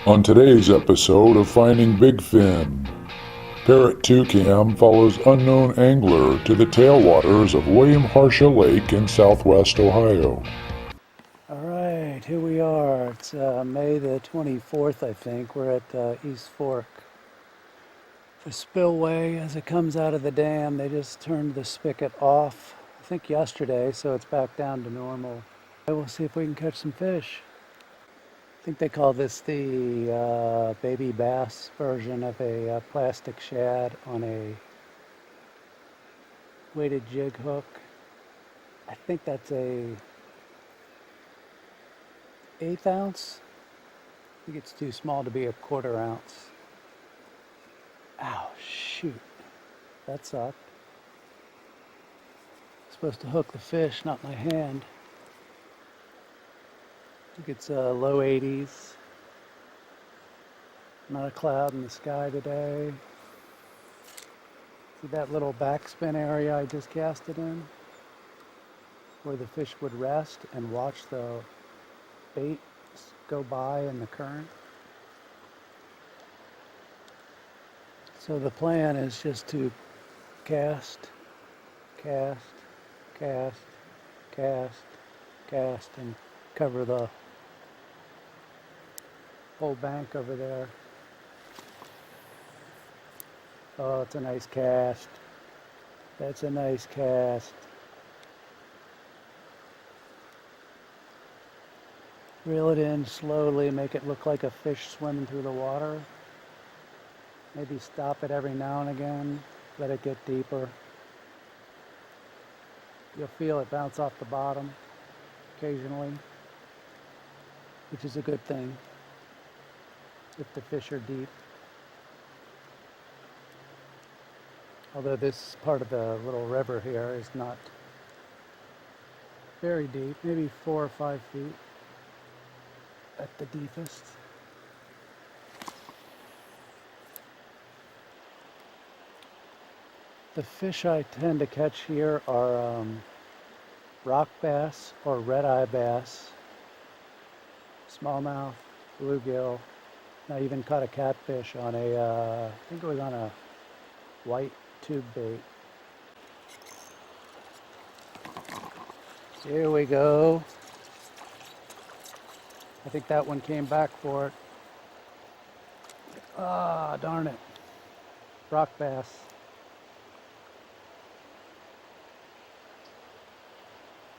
On today's episode of Finding Big Fin, Parrot 2Cam follows unknown angler to the tailwaters of William Harsha Lake in southwest Ohio. Alright, here we are. It's May the 24th, I think. We're at East Fork. The spillway, as it comes out of the dam, they just turned the spigot off, I think yesterday, so it's back down to normal. We'll see if we can catch some fish. I think they call this the baby bass version of a plastic shad on a weighted jig hook. I think that's a 1/8 ounce. I think it's too small to be a 1/4 ounce. Ow, shoot. That sucked. Supposed to hook the fish, not my hand. I think it's low 80s. Not a cloud in the sky today. See that little backspin area I just cast it in? Where the fish would rest and watch the bait go by in the current. So the plan is just to cast, cast, cast, cast, cast, and cover the whole bank over there. Oh, it's a nice cast. That's a nice cast. Reel it in slowly, make it look like a fish swimming through the water. Maybe stop it every now and again, let it get deeper. You'll feel it bounce off the bottom occasionally, which is a good thing if the fish are deep. Although this part of the little river here is not very deep, maybe 4 or 5 feet at the deepest. The fish I tend to catch here are rock bass or red-eye bass, smallmouth, bluegill. I even caught a catfish on I think it was on a white tube bait. Here we go. I think that one came back for it. Ah, darn it. Rock bass.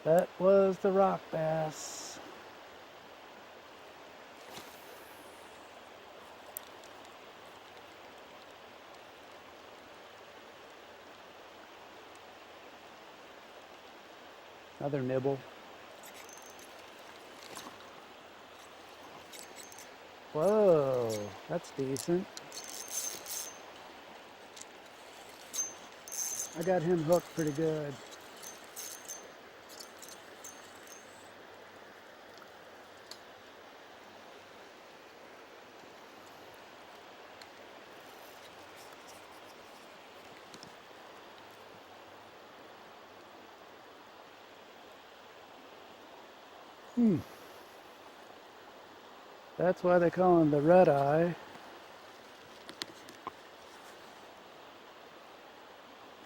That was the rock bass. Another nibble. Whoa, that's decent. I got him hooked pretty good. That's why they call him the red eye.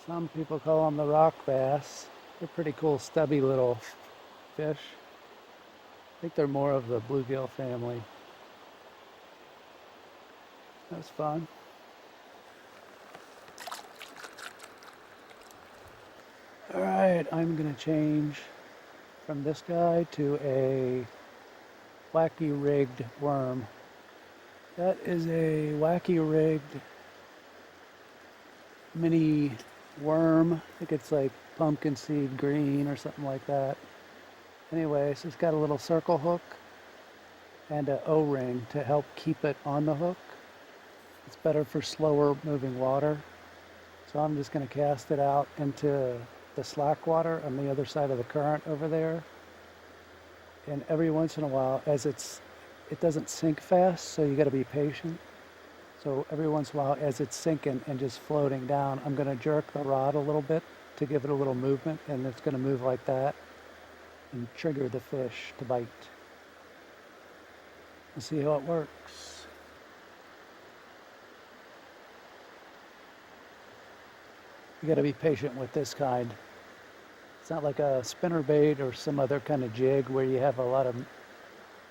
Some people call them the rock bass. They're pretty cool, stubby little fish. I think they're more of the bluegill family. That's fun. All right, I'm gonna change from this guy to a wacky rigged worm. That is a wacky rigged mini worm. I think it's like pumpkin seed green or something like that. Anyways, it's got a little circle hook and an O-ring to help keep it on the hook. It's better for slower moving water. So I'm just going to cast it out into the slack water on the other side of the current over there. And every once in a while, as it doesn't sink fast, so you got to be patient. So every once in a while, as it's sinking and just floating down, I'm going to jerk the rod a little bit to give it a little movement, and it's going to move like that and trigger the fish to bite. We'll see how it works. You got to be patient with this kind. It's not like a spinnerbait or some other kind of jig where you have a lot of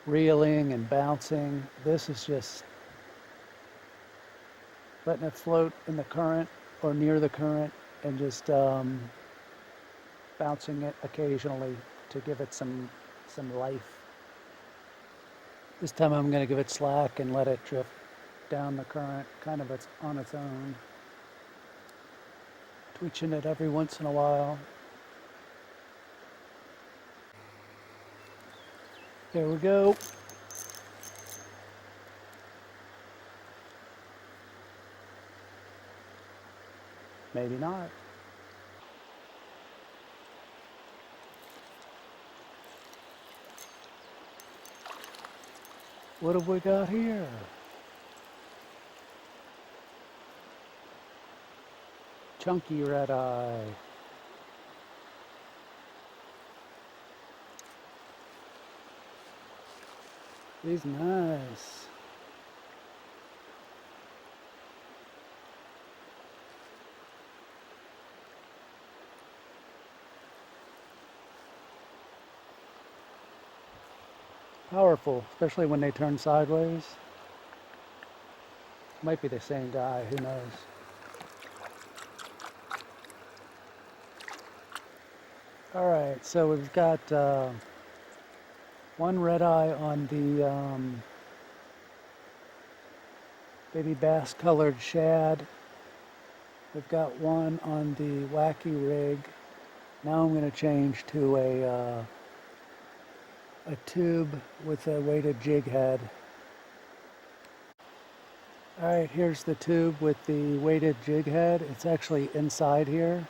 reeling and bouncing. This is just letting it float in the current or near the current and just bouncing it occasionally to give it some life. This time I'm going to give it slack and let it drift down the current kind of on its own. Twitching it every once in a while. There we go. Maybe not. What have we got here? Chunky red eye. He's nice. Powerful, especially when they turn sideways. Might be the same guy, who knows. All right, so we've got one red eye on the baby bass colored shad. We've got one on the wacky rig. Now I'm going to change to a tube with a weighted jig head. All right, here's the tube with the weighted jig head. It's actually inside here.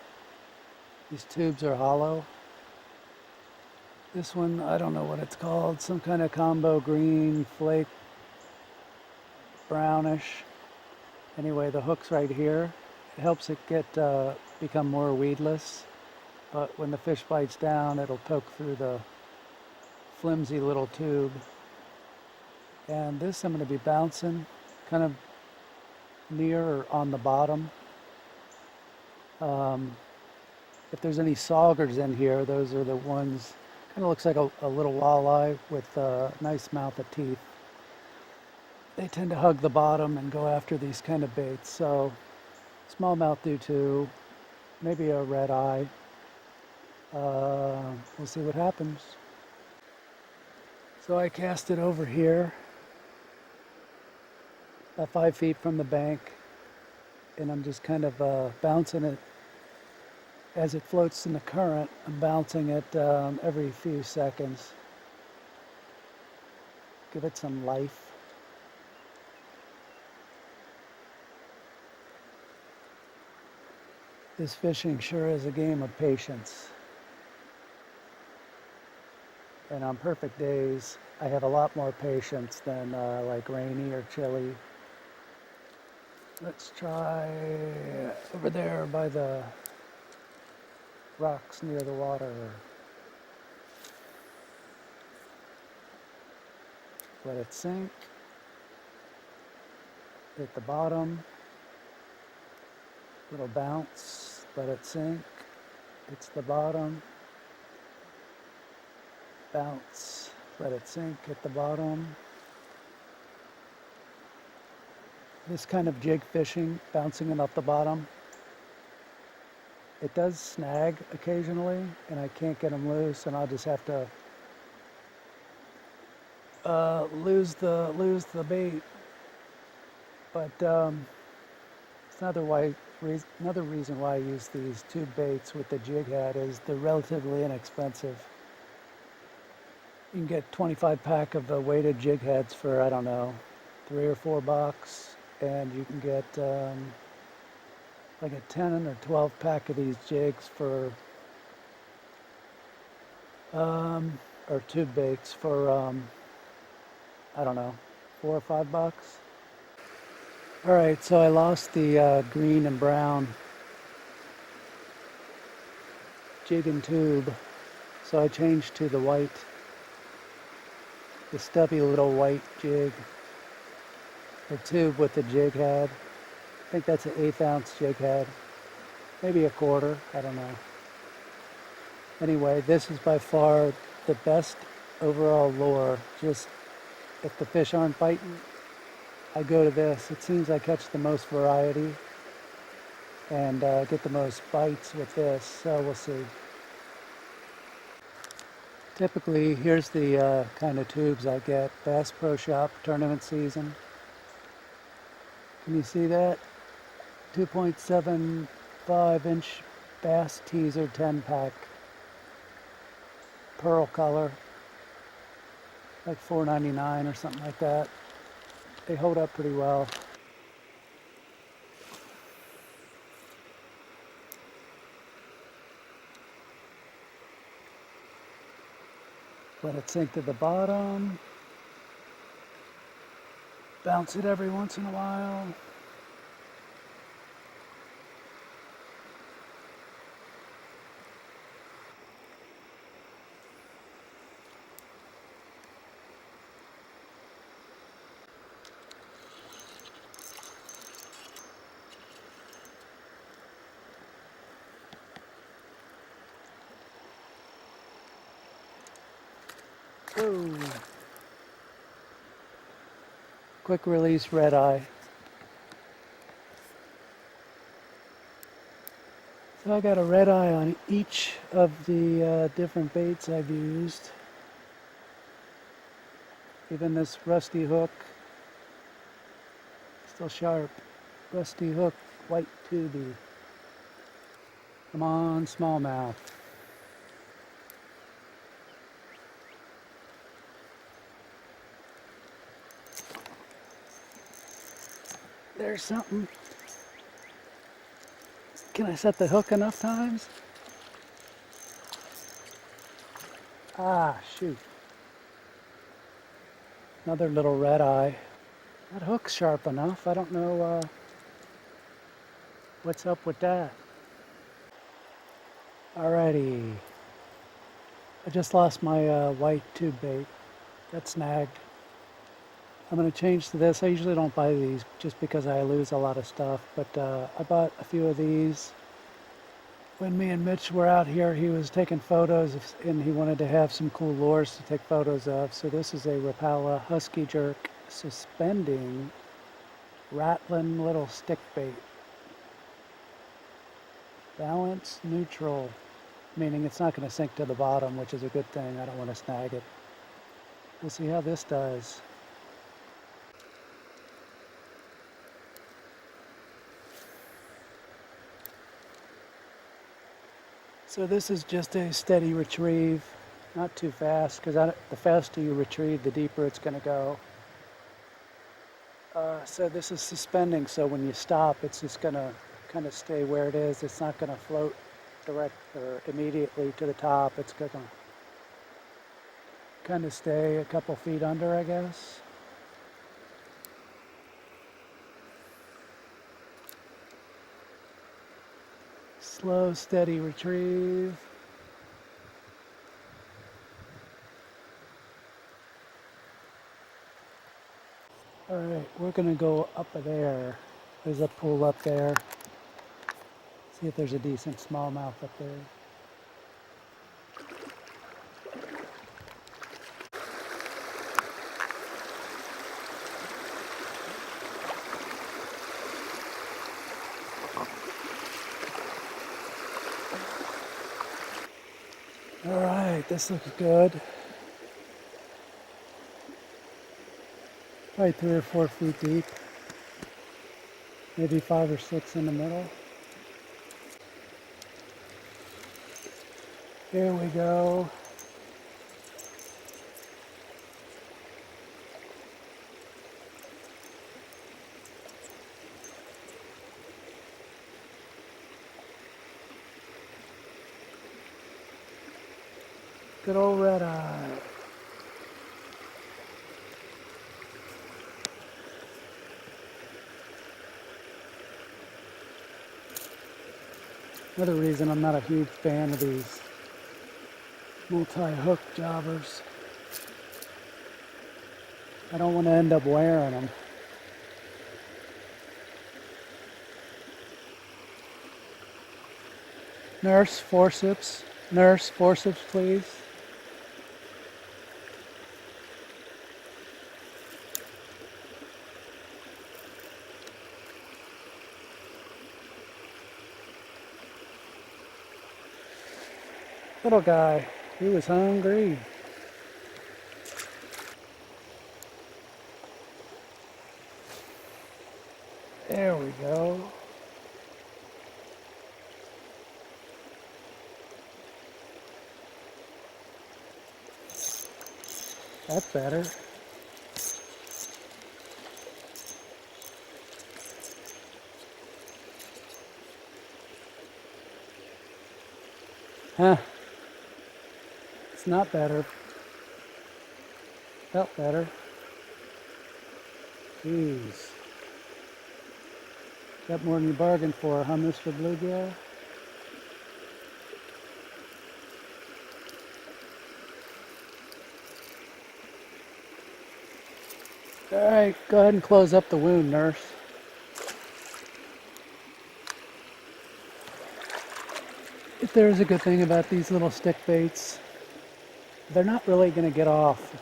These tubes are hollow. This one, I don't know what it's called. Some kind of combo green, flake, brownish. Anyway, the hook's right here. It helps it become more weedless. But when the fish bites down, it'll poke through the flimsy little tube. And this I'm going to be bouncing kind of near or on the bottom. If there's any saugers in here, those are the ones. Kind of looks like a little walleye with a nice mouth of teeth. They tend to hug the bottom and go after these kind of baits. So smallmouth do too. Maybe a red eye. We'll see what happens. So I cast it over here, about 5 feet from the bank, and I'm just kind of bouncing it as it floats in the current. I'm bouncing it every few seconds. Give it some life. This fishing sure is a game of patience. And on perfect days, I have a lot more patience than like rainy or chilly. Let's try over there by the rocks near the water. Let it sink. Hit the bottom. Little bounce. Let it sink. Hits the bottom. Bounce, let it sink at the bottom. This kind of jig fishing, bouncing it off the bottom, it does snag occasionally, and I can't get them loose, and I'll just have to lose the bait. But it's another reason why I use these tube baits with the jig head is they're relatively inexpensive. You can get 25 pack of the weighted jig heads for, I don't know, $3 or $4, and you can get like a 10 or 12 pack of these jigs for, or tube baits for, I don't know, $4 or $5. All right, so I lost the green and brown jig and tube, so I changed to the white. The stubby little white jig, the tube with the jig head. I think that's an 1/8 ounce jig head. maybe a quarter, I don't know. Anyway, this is by far the best overall lure. Just if the fish aren't biting, I go to this. It seems I catch the most variety and get the most bites with this, so we'll see. Typically, here's the kind of tubes I get. Bass Pro Shop tournament season. Can you see that? 2.75-inch bass teaser 10 pack. Pearl color. Like $4.99 or something like that. They hold up pretty well. Let it sink to the bottom. Bounce it every once in a while. Whoa. Quick release red eye. So I got a red eye on each of the different baits I've used. Even this rusty hook, still sharp. Rusty hook, white tubey. Come on, smallmouth. There's something. Can I set the hook enough times? Ah, shoot. Another little red eye. That hook's sharp enough. I don't know what's up with that. Alrighty. I just lost my white tube bait. Got snagged. I'm going to change to this. I usually don't buy these just because I lose a lot of stuff, but I bought a few of these. When me and Mitch were out here, he was taking photos and he wanted to have some cool lures to take photos of. So this is a Rapala Husky Jerk suspending rattling little stick bait. Balance neutral, meaning it's not going to sink to the bottom, which is a good thing. I don't want to snag it. We'll see how this does. So this is just a steady retrieve, not too fast, because the faster you retrieve, the deeper it's going to go. So this is suspending, so when you stop, it's just going to kind of stay where it is. It's not going to float direct or immediately to the top. It's going to kind of stay a couple feet under, I guess. Slow, steady retrieve. All right, we're gonna go up there. There's a pool up there. See if there's a decent smallmouth up there. All right, this looks good. Probably 3 or 4 feet deep. Maybe 5 or 6 in the middle. Here we go. Good old red eye. Another reason I'm not a huge fan of these multi-hook jobbers. I don't want to end up wearing them. Nurse, forceps. Nurse, forceps, please. Little guy, he was hungry. There we go. That's better. Huh. It's not better. Felt better. Jeez. Got more than you bargained for, huh, Mr. Bluegill? Alright, go ahead and close up the wound, nurse. If there's a good thing about these little stick baits, they're not really going to get off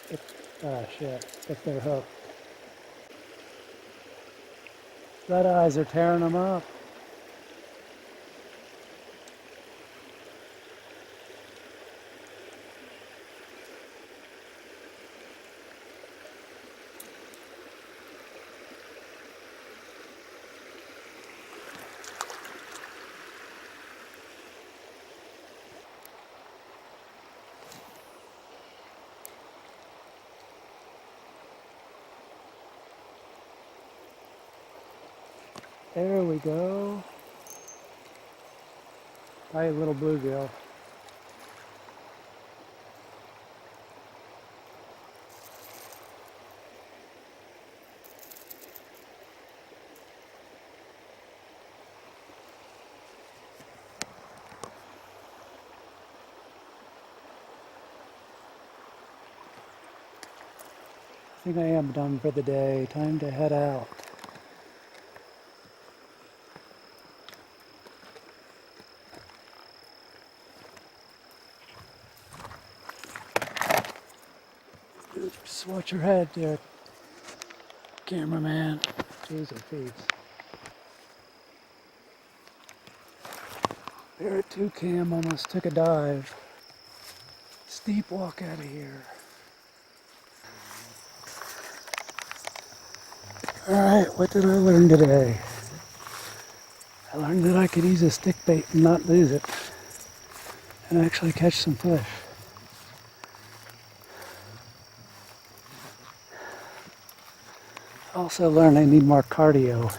if they're hooked. Red eyes are tearing them up. There we go. Hi, little bluegill. I think I am done for the day. Time to head out. Oops, watch your head there, cameraman. Jeez, oh, jeez. Parrot toucan almost took a dive. Steep walk out of here. Alright, what did I learn today? I learned that I could use a stick bait and not lose it, and actually catch some fish. Also learned I need more cardio.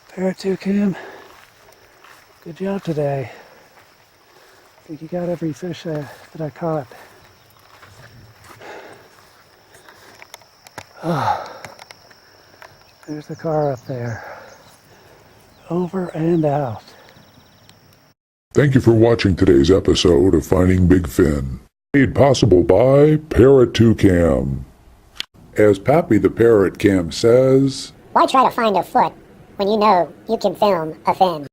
Parrot toucan, good job today. I think you got every fish that I caught. There's the car up there. Over and out. Thank you for watching today's episode of Finding Big Fin. Made possible by Parrot Toucan. As Pappy the Parrot Cam says, why try to find a foot when you know you can film a fin?